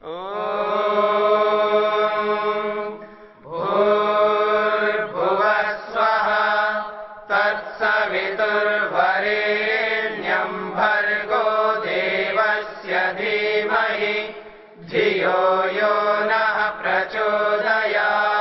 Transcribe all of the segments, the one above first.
भूर्भुवः स्वः तत्सवितुर्वरेण्यं भर्गो देवस्य धीमहि धियो यो नः प्रचोदयात्।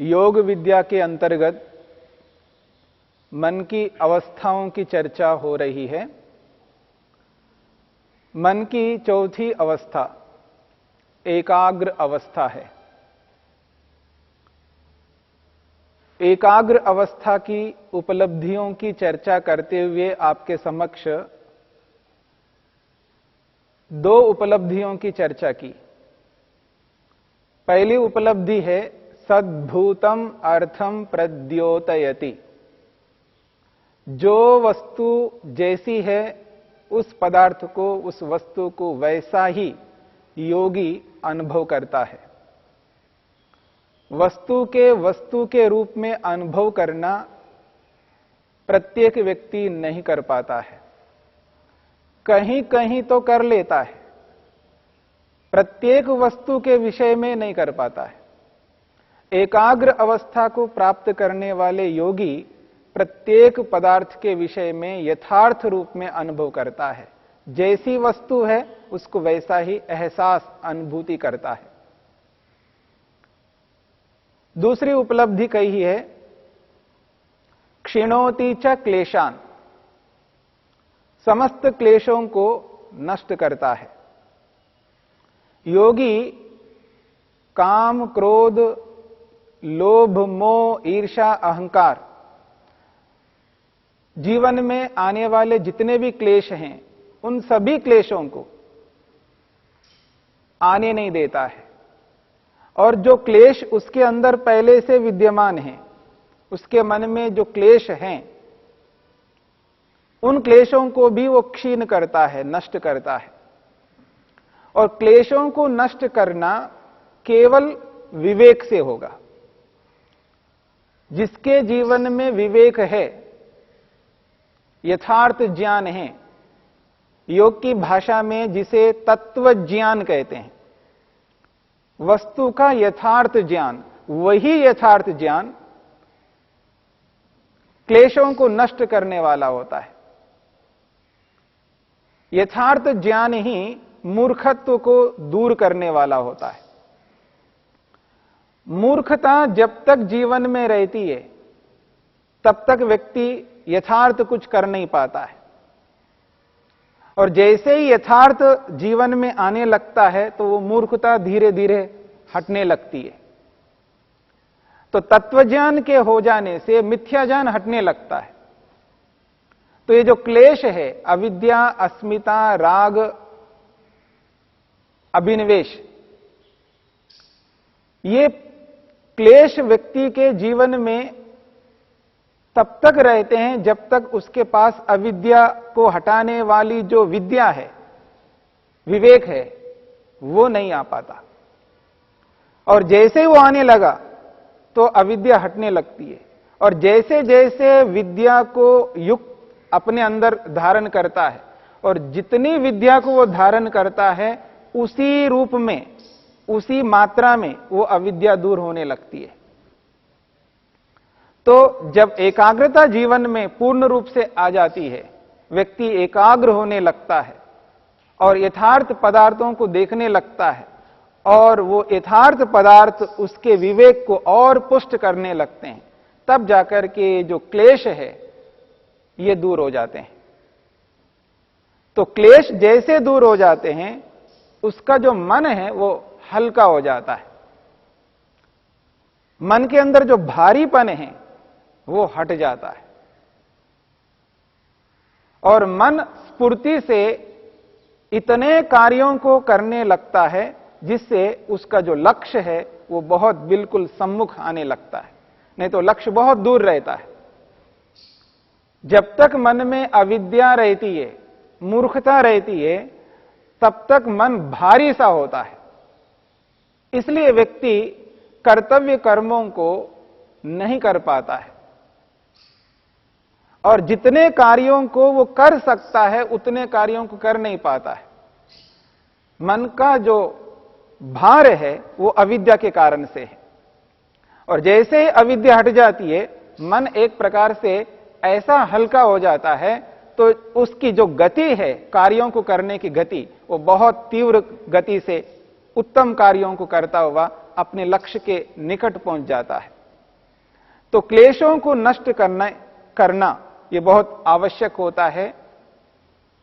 योग विद्या के अंतर्गत मन की अवस्थाओं की चर्चा हो रही है। मन की चौथी अवस्था एकाग्र अवस्था है। एकाग्र अवस्था की उपलब्धियों की चर्चा करते हुए आपके समक्ष दो उपलब्धियों की चर्चा की। पहली उपलब्धि है सद्भूतम अर्थम प्रद्योतयति। जो वस्तु जैसी है उस पदार्थ को, उस वस्तु को वैसा ही योगी अनुभव करता है। वस्तु के रूप में अनुभव करना प्रत्येक व्यक्ति नहीं कर पाता है। कहीं कहीं तो कर लेता है, प्रत्येक वस्तु के विषय में नहीं कर पाता है। एकाग्र अवस्था को प्राप्त करने वाले योगी प्रत्येक पदार्थ के विषय में यथार्थ रूप में अनुभव करता है। जैसी वस्तु है उसको वैसा ही एहसास, अनुभूति करता है। दूसरी उपलब्धि कही है क्षिणोति च क्लेशान। समस्त क्लेशों को नष्ट करता है। योगी काम, क्रोध, लोभ, मोह, ईर्ष्या, अहंकार, जीवन में आने वाले जितने भी क्लेश हैं उन सभी क्लेशों को आने नहीं देता है। और जो क्लेश उसके अंदर पहले से विद्यमान हैं, उसके मन में जो क्लेश हैं, उन क्लेशों को भी वो क्षीण करता है, नष्ट करता है। और क्लेशों को नष्ट करना केवल विवेक से होगा। जिसके जीवन में विवेक है, यथार्थ ज्ञान है, योग की भाषा में जिसे तत्व ज्ञान कहते हैं, वस्तु का यथार्थ ज्ञान, वही यथार्थ ज्ञान क्लेशों को नष्ट करने वाला होता है। यथार्थ ज्ञान ही मूर्खत्व को दूर करने वाला होता है। मूर्खता जब तक जीवन में रहती है तब तक व्यक्ति यथार्थ कुछ कर नहीं पाता है। और जैसे ही यथार्थ जीवन में आने लगता है तो वो मूर्खता धीरे धीरे हटने लगती है। तो तत्वज्ञान के हो जाने से मिथ्या ज्ञान हटने लगता है। तो ये जो क्लेश है, अविद्या, अस्मिता, राग, अभिनिवेश, ये क्लेश व्यक्ति के जीवन में तब तक रहते हैं जब तक उसके पास अविद्या को हटाने वाली जो विद्या है, विवेक है, वो नहीं आ पाता। और जैसे ही वो आने लगा तो अविद्या हटने लगती है। और जैसे जैसे विद्या को युक्त अपने अंदर धारण करता है, और जितनी विद्या को वो धारण करता है उसी रूप में, उसी मात्रा में वो अविद्या दूर होने लगती है। तो जब एकाग्रता जीवन में पूर्ण रूप से आ जाती है, व्यक्ति एकाग्र होने लगता है और यथार्थ पदार्थों को देखने लगता है, और वो यथार्थ पदार्थ उसके विवेक को और पुष्ट करने लगते हैं, तब जाकर के जो क्लेश है ये दूर हो जाते हैं। तो क्लेश जैसे दूर हो जाते हैं, उसका जो मन है वो हल्का हो जाता है। मन के अंदर जो भारीपन है वो हट जाता है और मन स्फूर्ति से इतने कार्यों को करने लगता है जिससे उसका जो लक्ष्य है वो बहुत बिल्कुल सम्मुख आने लगता है, नहीं तो लक्ष्य बहुत दूर रहता है। जब तक मन में अविद्या रहती है, मूर्खता रहती है, तब तक मन भारी सा होता है। इसलिए व्यक्ति कर्तव्य कर्मों को नहीं कर पाता है और जितने कार्यों को वो कर सकता है उतने कार्यों को कर नहीं पाता है। मन का जो भार है वो अविद्या के कारण से है और जैसे ही अविद्या हट जाती है, मन एक प्रकार से ऐसा हल्का हो जाता है, तो उसकी जो गति है, कार्यों को करने की गति, वो बहुत तीव्र गति से उत्तम कार्यों को करता हुआ अपने लक्ष्य के निकट पहुंच जाता है। तो क्लेशों को नष्ट करना ये बहुत आवश्यक होता है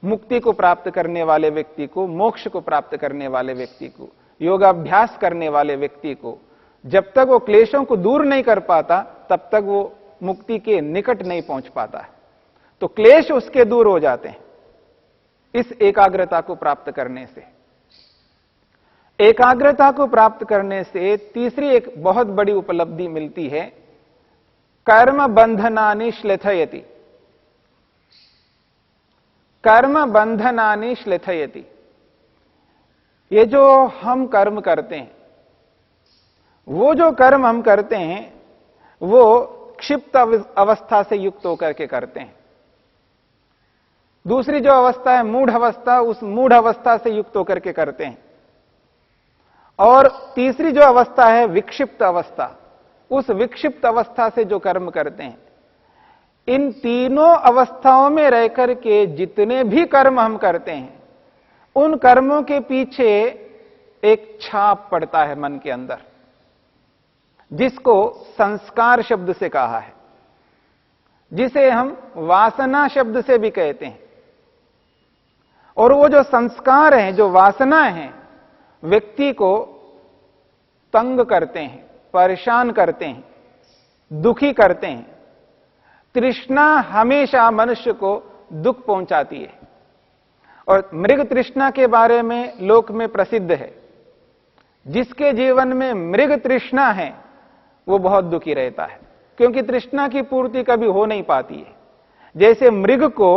मुक्ति को प्राप्त करने वाले व्यक्ति को, मोक्ष को प्राप्त करने वाले व्यक्ति को, योगाभ्यास करने वाले व्यक्ति को। जब तक वो क्लेशों को दूर नहीं कर पाता तब तक वो मुक्ति के निकट नहीं पहुंच पाता है। तो क्लेश उसके दूर हो जाते हैं इस एकाग्रता को प्राप्त करने से। एकाग्रता को प्राप्त करने से तीसरी एक बहुत बड़ी उपलब्धि मिलती है, कर्म बंधनानि श्लेथयति। कर्म बंधनानि श्लेथयति। ये जो हम कर्म करते हैं, वो जो कर्म हम करते हैं वो क्षिप्त अवस्था से युक्त होकर के करते हैं। दूसरी जो अवस्था है मूढ़ अवस्था, उस मूढ़ अवस्था से युक्त होकर के करते हैं। और तीसरी जो अवस्था है विक्षिप्त अवस्था, उस विक्षिप्त अवस्था से जो कर्म करते हैं। इन तीनों अवस्थाओं में रहकर के जितने भी कर्म हम करते हैं, उन कर्मों के पीछे एक छाप पड़ता है मन के अंदर, जिसको संस्कार शब्द से कहा है, जिसे हम वासना शब्द से भी कहते हैं। और वो जो संस्कार हैं, जो वासनाएं हैं, व्यक्ति को तंग करते हैं, परेशान करते हैं, दुखी करते हैं। तृष्णा हमेशा मनुष्य को दुख पहुंचाती है और मृग तृष्णा के बारे में लोक में प्रसिद्ध है। जिसके जीवन में मृग तृष्णा है वो बहुत दुखी रहता है, क्योंकि तृष्णा की पूर्ति कभी हो नहीं पाती है। जैसे मृग को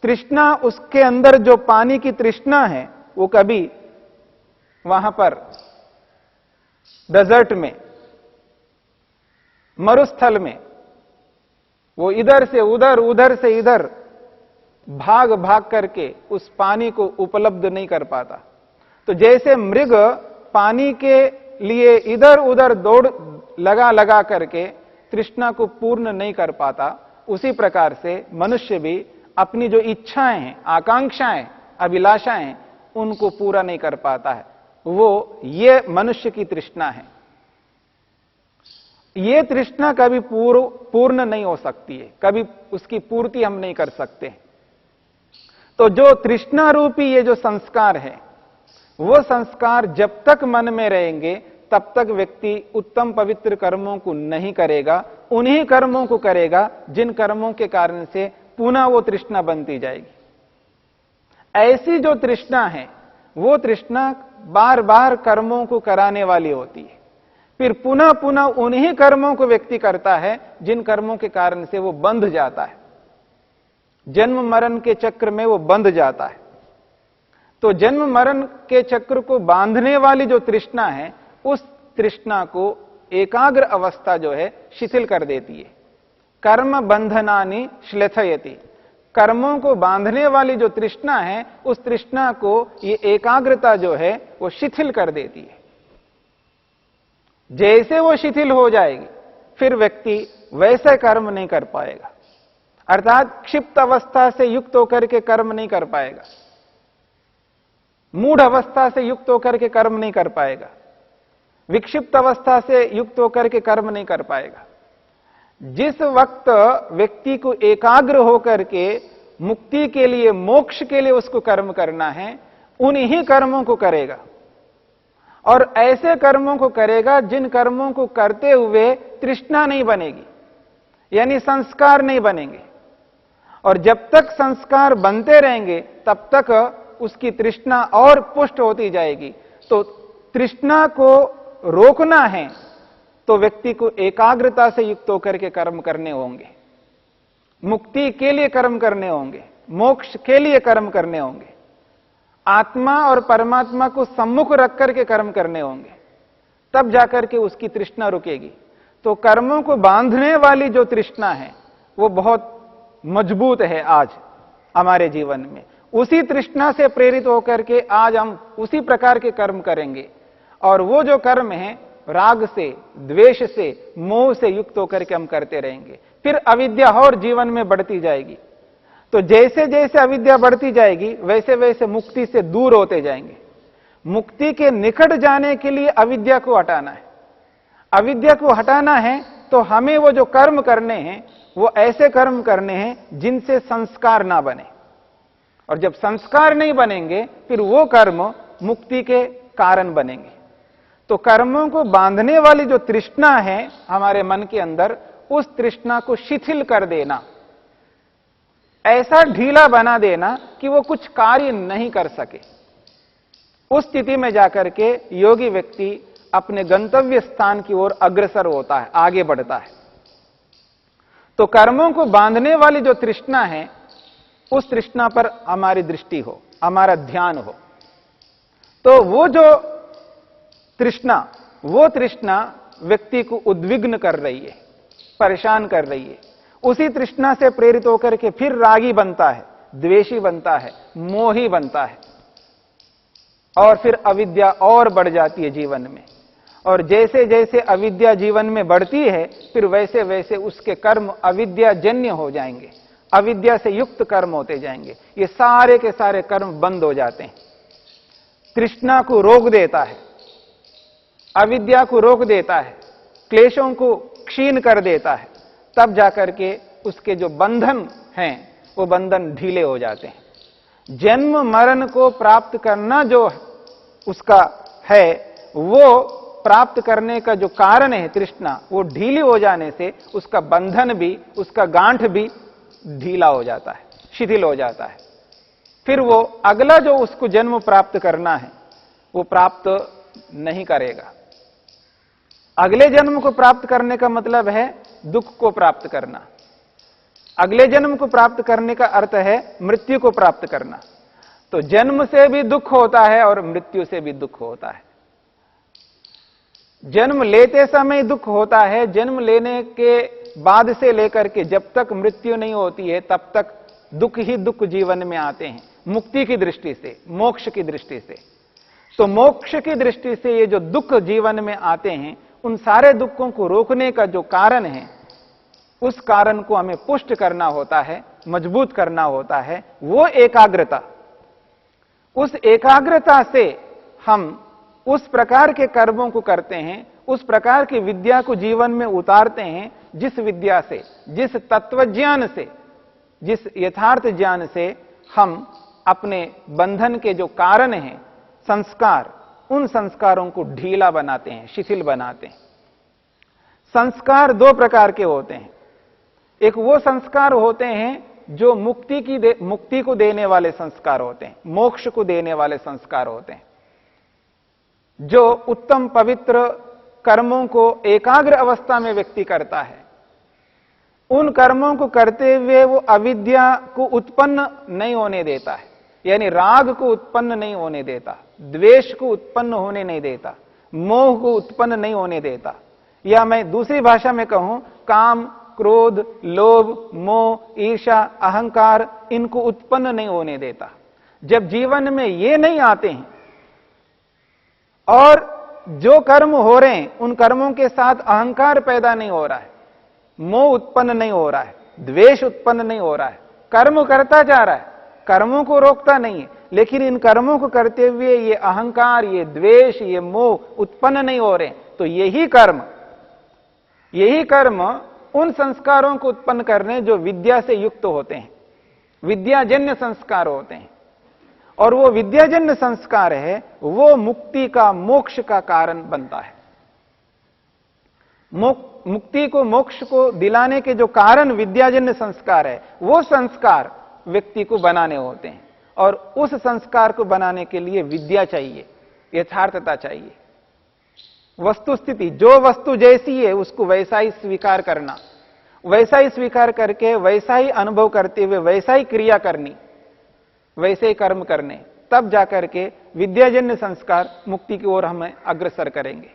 तृष्णा, उसके अंदर जो पानी की तृष्णा है वो कभी वहां पर डेजर्ट में, मरुस्थल में, वो इधर से उधर, उधर से इधर भाग भाग करके उस पानी को उपलब्ध नहीं कर पाता। तो जैसे मृग पानी के लिए इधर उधर दौड़ लगा करके तृष्णा को पूर्ण नहीं कर पाता, उसी प्रकार से मनुष्य भी अपनी जो इच्छाएं हैं, आकांक्षाएं, अभिलाषाएं हैं, उनको पूरा नहीं कर पाता है। वो ये मनुष्य की तृष्णा है। ये तृष्णा कभी पूर्ण नहीं हो सकती है, कभी उसकी पूर्ति हम नहीं कर सकते। तो जो तृष्णा रूपी ये जो संस्कार है, वो संस्कार जब तक मन में रहेंगे तब तक व्यक्ति उत्तम पवित्र कर्मों को नहीं करेगा। उन्हीं कर्मों को करेगा जिन कर्मों के कारण से पुनः वो तृष्णा बनती जाएगी। ऐसी जो तृष्णा है, वो तृष्णा बार बार कर्मों को कराने वाली होती है। फिर पुनः पुनः उन्हीं कर्मों को व्यक्ति करता है जिन कर्मों के कारण से वो बंध जाता है, जन्म मरण के चक्र में वो बंध जाता है। तो जन्म मरण के चक्र को बांधने वाली जो तृष्णा है, उस तृष्णा को एकाग्र अवस्था जो है शिथिल कर देती है। कर्म बंधनानि श्लेथयति। कर्मों को बांधने वाली जो तृष्णा है, उस तृष्णा को ये एकाग्रता जो है वो शिथिल कर देती है। जैसे वो शिथिल हो जाएगी, फिर व्यक्ति वैसे कर्म नहीं कर पाएगा, अर्थात क्षिप्त अवस्था से युक्त होकर के कर्म नहीं कर पाएगा, मूढ़ अवस्था से युक्त होकर के कर्म नहीं कर पाएगा, विक्षिप्त अवस्था से युक्त होकर के कर्म नहीं कर पाएगा। जिस वक्त व्यक्ति को एकाग्र होकर के मुक्ति के लिए, मोक्ष के लिए उसको कर्म करना है, उन्हीं कर्मों को करेगा। और ऐसे कर्मों को करेगा जिन कर्मों को करते हुए तृष्णा नहीं बनेगी, यानी संस्कार नहीं बनेंगे। और जब तक संस्कार बनते रहेंगे तब तक उसकी तृष्णा और पुष्ट होती जाएगी। तो तृष्णा को रोकना है तो व्यक्ति को एकाग्रता से युक्त होकर के कर्म करने होंगे, मुक्ति के लिए कर्म करने होंगे, मोक्ष के लिए कर्म करने होंगे, आत्मा और परमात्मा को सम्मुख रख करके कर्म करने होंगे, तब जाकर के उसकी तृष्णा रुकेगी। तो कर्मों को बांधने वाली जो तृष्णा है वो बहुत मजबूत है आज हमारे जीवन में। उसी तृष्णा से प्रेरित होकर के आज हम उसी प्रकार के कर्म करेंगे, और वो जो कर्म है राग से, द्वेष से, मोह से युक्त होकर के हम करते रहेंगे। फिर अविद्या और जीवन में बढ़ती जाएगी। तो जैसे जैसे अविद्या बढ़ती जाएगी वैसे वैसे मुक्ति से दूर होते जाएंगे। मुक्ति के निकट जाने के लिए अविद्या को हटाना है। अविद्या को हटाना है तो हमें वो जो कर्म करने हैं वो ऐसे कर्म करने हैं जिनसे संस्कार ना बने, और जब संस्कार नहीं बनेंगे फिर वो कर्म मुक्ति के कारण बनेंगे। तो कर्मों को बांधने वाली जो तृष्णा है हमारे मन के अंदर, उस तृष्णा को शिथिल कर देना, ऐसा ढीला बना देना कि वो कुछ कार्य नहीं कर सके। उस स्थिति में जाकर के योगी व्यक्ति अपने गंतव्य स्थान की ओर अग्रसर होता है, आगे बढ़ता है। तो कर्मों को बांधने वाली जो तृष्णा है उस तृष्णा पर हमारी दृष्टि हो, हमारा ध्यान हो। तो वो जो तृष्णा व्यक्ति को उद्विग्न कर रही है, परेशान कर रही है। उसी तृष्णा से प्रेरित होकर के फिर रागी बनता है, द्वेषी बनता है, मोही बनता है, और फिर अविद्या और बढ़ जाती है जीवन में। और जैसे जैसे अविद्या जीवन में बढ़ती है फिर वैसे वैसे उसके कर्म अविद्याजन्य हो जाएंगे, अविद्या से युक्त कर्म होते जाएंगे। ये सारे के सारे कर्म बंद हो जाते हैं। तृष्णा को रोक देता है, अविद्या को रोक देता है, क्लेशों को क्षीण कर देता है, तब जाकर के उसके जो बंधन हैं वो बंधन ढीले हो जाते हैं। जन्म मरण को प्राप्त करना जो उसका है, वो प्राप्त करने का जो कारण है तृष्णा, वो ढीली हो जाने से उसका बंधन भी, उसका गांठ भी ढीला हो जाता है, शिथिल हो जाता है। फिर वो अगला जो उसको जन्म प्राप्त करना है वो प्राप्त नहीं करेगा। अगले जन्म को प्राप्त करने का मतलब है दुख को प्राप्त करना। अगले जन्म को प्राप्त करने का अर्थ है मृत्यु को प्राप्त करना। तो जन्म से भी दुख होता है और मृत्यु से भी दुख होता है। जन्म लेते समय दुख होता है, जन्म लेने के बाद से लेकर के जब तक मृत्यु नहीं होती है तब तक दुख ही दुख जीवन में आते हैं, मुक्ति की दृष्टि से, मोक्ष की दृष्टि से। तो मोक्ष की दृष्टि से ये जो दुख जीवन में आते हैं, उन सारे दुखों को रोकने का जो कारण है, उस कारण को हमें पुष्ट करना होता है, मजबूत करना होता है, वो एकाग्रता। उस एकाग्रता से हम उस प्रकार के कर्मों को करते हैं, उस प्रकार की विद्या को जीवन में उतारते हैं जिस विद्या से, जिस तत्वज्ञान से, जिस यथार्थ ज्ञान से हम अपने बंधन के जो कारण हैं संस्कार, उन संस्कारों को ढीला बनाते हैं, शिथिल बनाते हैं। संस्कार दो प्रकार के होते हैं। एक वो संस्कार होते हैं जो मुक्ति को देने वाले संस्कार होते हैं, मोक्ष को देने वाले संस्कार होते हैं, जो उत्तम पवित्र कर्मों को एकाग्र अवस्था में व्यक्ति करता है। उन कर्मों को करते हुए वो अविद्या को उत्पन्न नहीं होने देता है, यानी राग को उत्पन्न नहीं होने देता, द्वेष को उत्पन्न होने नहीं देता, मोह को उत्पन्न नहीं होने देता, या मैं दूसरी भाषा में कहूं, काम, क्रोध, लोभ, मोह, ईर्ष्या, अहंकार, इनको उत्पन्न नहीं होने देता। जब जीवन में ये नहीं आते हैं और जो कर्म हो रहे हैं उन कर्मों के साथ अहंकार पैदा नहीं हो रहा है, मोह उत्पन्न नहीं हो रहा है, द्वेष उत्पन्न नहीं हो रहा है, कर्म करता जा रहा है, कर्मों को रोकता नहीं है, लेकिन इन कर्मों को करते हुए ये अहंकार, ये द्वेष, ये मोह उत्पन्न नहीं हो रहे, तो यही कर्म उन संस्कारों को उत्पन्न करने जो विद्या से युक्त होते हैं, विद्याजन्य संस्कार होते हैं। और वो विद्याजन्य संस्कार है, वो मुक्ति का, मोक्ष का कारण बनता है। मुक्ति को, मोक्ष को दिलाने के जो कारण विद्याजन्य संस्कार है, वो संस्कार व्यक्ति को बनाने होते हैं। और उस संस्कार को बनाने के लिए विद्या चाहिए, यथार्थता चाहिए, वस्तुस्थिति, जो वस्तु जैसी है उसको वैसा ही स्वीकार करना, वैसा ही स्वीकार करके वैसा ही अनुभव करते हुए वैसा ही क्रिया करनी, वैसे ही कर्म करने, तब जाकर के विद्याजन्य संस्कार मुक्ति की ओर हमें अग्रसर करेंगे।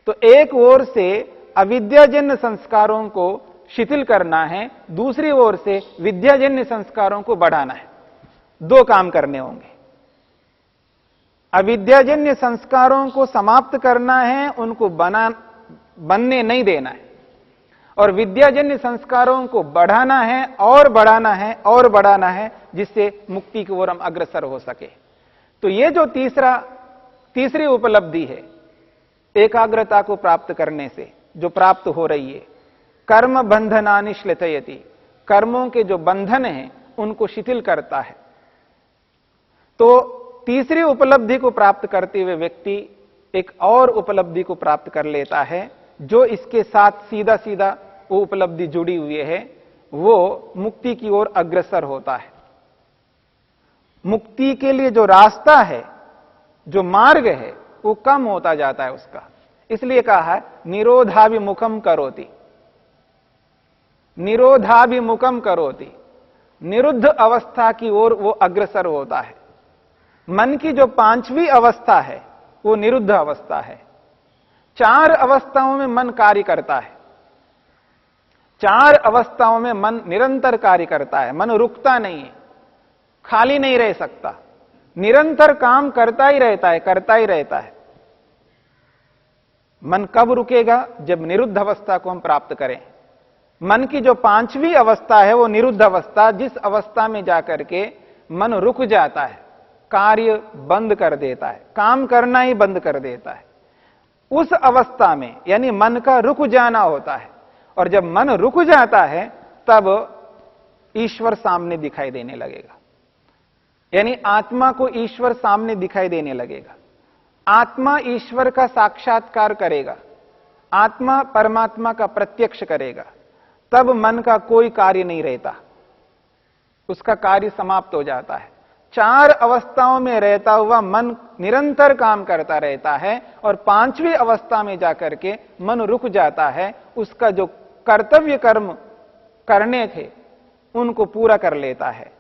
तो एक ओर से अविद्याजन्य संस्कारों को शिथिल करना है, दूसरी ओर से विद्याजन्य संस्कारों को बढ़ाना है। दो काम करने होंगे। अविद्याजन्य संस्कारों को समाप्त करना है, उनको बनने नहीं देना है, और विद्याजन्य संस्कारों को बढ़ाना है और बढ़ाना है और बढ़ाना है, जिससे मुक्ति की ओर हम अग्रसर हो सके। तो ये जो तीसरी उपलब्धि है एकाग्रता को प्राप्त करने से जो प्राप्त हो रही है, कर्म बंधनानि श्लितयति, कर्मों के जो बंधन हैं उनको शिथिल करता है। तो तीसरी उपलब्धि को प्राप्त करते हुए व्यक्ति एक और उपलब्धि को प्राप्त कर लेता है, जो इसके साथ सीधा सीधा वो उपलब्धि जुड़ी हुई है, वो मुक्ति की ओर अग्रसर होता है। मुक्ति के लिए जो रास्ता है, जो मार्ग है, वो कम होता जाता है उसका। इसलिए कहा है निरोधाभिमुखम करोति, निरोधाभिमुखम करोति, निरुद्ध अवस्था की ओर वो अग्रसर होता है। मन की जो पांचवी अवस्था है वो निरुद्ध अवस्था है। 4 अवस्थाओं में मन कार्य करता है, 4 अवस्थाओं में मन निरंतर कार्य करता है। मन रुकता नहीं है, खाली नहीं रह सकता, निरंतर काम करता ही रहता है, करता ही रहता है। मन कब रुकेगा? जब निरुद्ध अवस्था को हम प्राप्त करें। मन की जो 5वीं अवस्था है वो निरुद्ध अवस्था, जिस अवस्था में जाकर के मन रुक जाता है, कार्य बंद कर देता है, काम करना ही बंद कर देता है। उस अवस्था में यानी मन का रुक जाना होता है। और जब मन रुक जाता है तब ईश्वर सामने दिखाई देने लगेगा, यानी आत्मा को ईश्वर सामने दिखाई देने लगेगा। आत्मा ईश्वर का साक्षात्कार करेगा, आत्मा परमात्मा का प्रत्यक्ष करेगा। तब मन का कोई कार्य नहीं रहता, उसका कार्य समाप्त हो जाता है। 4 अवस्थाओं में रहता हुआ मन निरंतर काम करता रहता है, और 5वीं अवस्था में जाकर के मन रुक जाता है। उसका जो कर्तव्य कर्म करने थे उनको पूरा कर लेता है।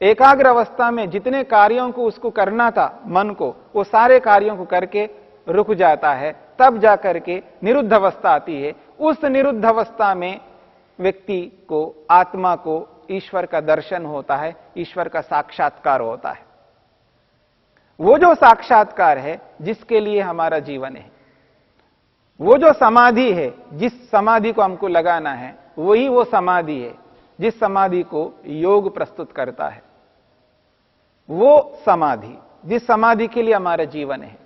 एकाग्र अवस्था में जितने कार्यों को उसको करना था मन को, वो सारे कार्यों को करके रुक जाता है। तब जाकर के निरुद्ध अवस्था आती है। उस निरुद्ध अवस्था में व्यक्ति को, आत्मा को ईश्वर का दर्शन होता है, ईश्वर का साक्षात्कार होता है। वो जो साक्षात्कार है जिसके लिए हमारा जीवन है, वो जो समाधि है, जिस समाधि को हमको लगाना है, वही वो समाधि है जिस समाधि को योग प्रस्तुत करता है। वो समाधि जिस समाधि के लिए हमारा जीवन है।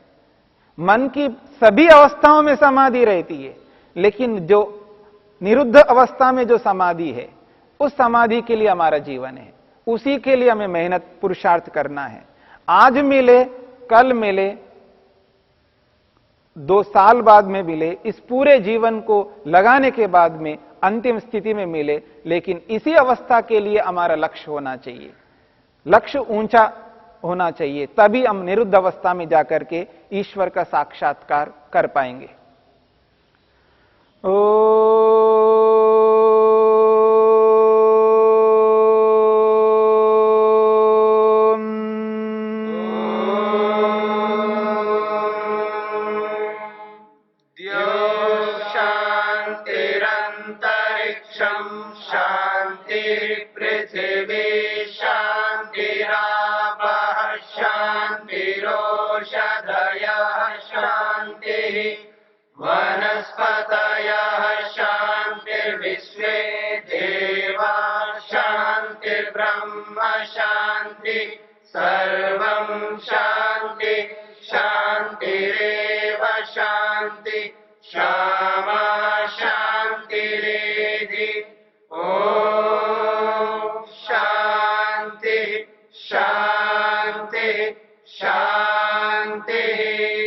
मन की सभी अवस्थाओं में समाधि रहती है, लेकिन जो निरुद्ध अवस्था में जो समाधि है, उस समाधि के लिए हमारा जीवन है। उसी के लिए हमें मेहनत, पुरुषार्थ करना है। आज मिले, कल मिले, 2 साल बाद में मिले, इस पूरे जीवन को लगाने के बाद में अंतिम स्थिति में मिले, लेकिन इसी अवस्था के लिए हमारा लक्ष्य होना चाहिए। लक्ष्य ऊंचा होना चाहिए, तभी हम निरुद्ध अवस्था में जाकर के ईश्वर का साक्षात्कार कर पाएंगे। वनस्पतयः शान्तिर्विश्वे देवा शान्तिर्ब्रह्म शान्ति सर्वं शान्ति शान्तिरेव शान्ति क्षमा शान्तिरेधि। ॐ शान्ति शांति शांति